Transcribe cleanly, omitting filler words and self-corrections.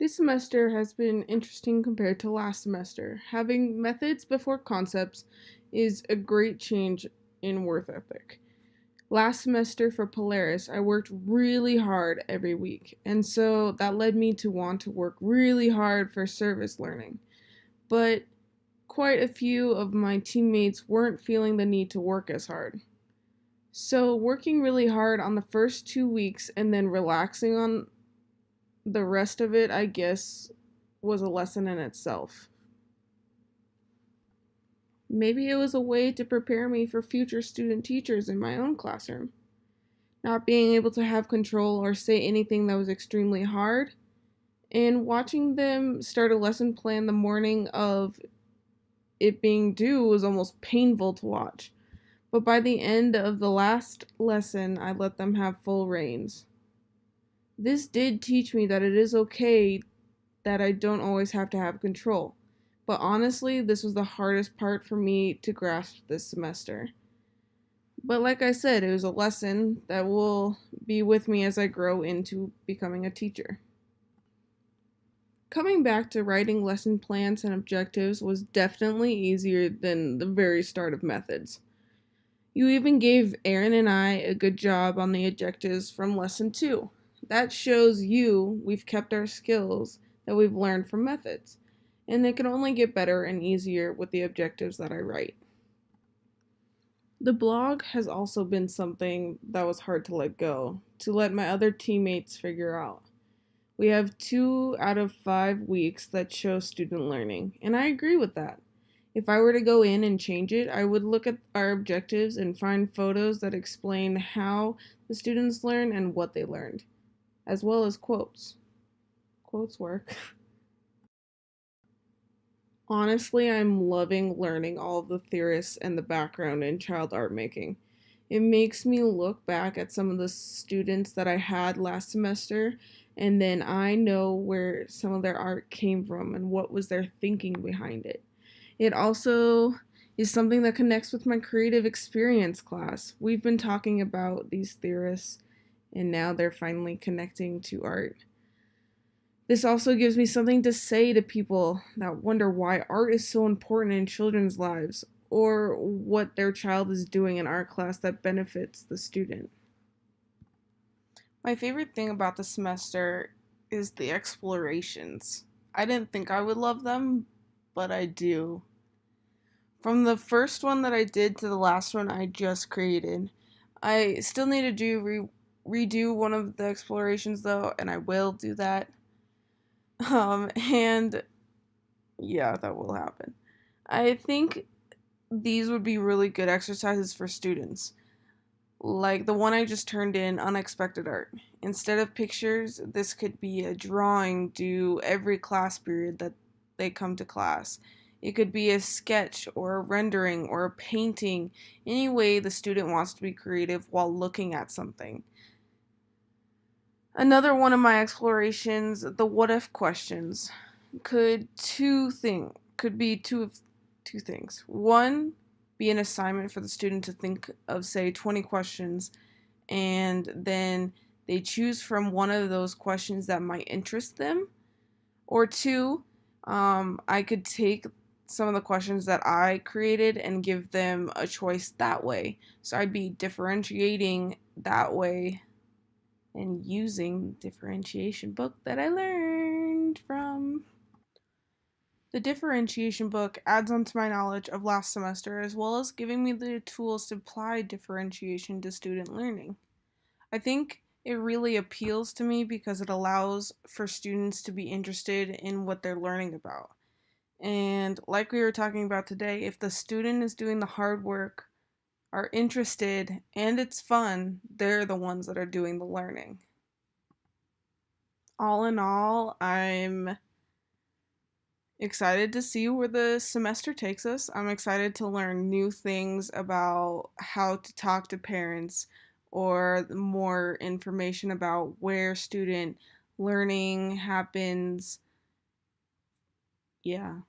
This semester has been interesting compared to last semester. Having methods before concepts is a great change in work ethic. Last semester for Polaris, I worked really hard every week, and so that led me to want to work really hard for service learning. But quite a few of my teammates weren't feeling the need to work as hard. So, working really hard on the first 2 weeks and then relaxing on the rest of it, I guess, was a lesson in itself. Maybe it was a way to prepare me for future student teachers in my own classroom. Not being able to have control or say anything that was extremely hard, and watching them start a lesson plan the morning of it being due was almost painful to watch. But by the end of the last lesson, I let them have full reins. This did teach me that it is okay that I don't always have to have control. But honestly, this was the hardest part for me to grasp this semester. But like I said, it was a lesson that will be with me as I grow into becoming a teacher. Coming back to writing lesson plans and objectives was definitely easier than the very start of methods. You even gave Aaron and I a good job on the objectives from lesson 2. That shows you we've kept our skills that we've learned from methods, and it can only get better and easier with the objectives that I write. The blog has also been something that was hard to let go, to let my other teammates figure out. We have 2 out of 5 weeks that show student learning, and I agree with that. If I were to go in and change it, I would look at our objectives and find photos that explain how the students learn and what they learned, as well as quotes. Quotes work. Honestly, I'm loving learning all of the theorists and the background in child art making. It makes me look back at some of the students that I had last semester, and then I know where some of their art came from and what was their thinking behind it. It also is something that connects with my creative experience class. We've been talking about these theorists, and now they're finally connecting to art. This also gives me something to say to people that wonder why art is so important in children's lives or what their child is doing in art class that benefits the student. My favorite thing about the semester is the explorations. I didn't think I would love them, but I do. From the first one that I did to the last one I just created, I still need to redo one of the explorations though, and I will do that. And yeah, that will happen. I think these would be really good exercises for students. Like the one I just turned in, Unexpected Art. Instead of pictures, this could be a drawing due every class period that they come to class. It could be a sketch or a rendering or a painting, any way the student wants to be creative while looking at something. Another one of my explorations, the what if questions, could be two things. One, be an assignment for the student to think of say 20 questions, and then they choose from one of those questions that might interest them. Or two, I could take some of the questions that I created and give them a choice that way. So I'd be differentiating that way and using the differentiation book that I learned from. The differentiation book adds on to my knowledge of last semester as well as giving me the tools to apply differentiation to student learning. I think it really appeals to me because it allows for students to be interested in what they're learning about. And like we were talking about today, if the student is doing the hard work, are interested, and it's fun, they're the ones that are doing the learning. All in all, I'm excited to see where the semester takes us. I'm excited to learn new things about how to talk to parents or more information about where student learning happens. Yeah.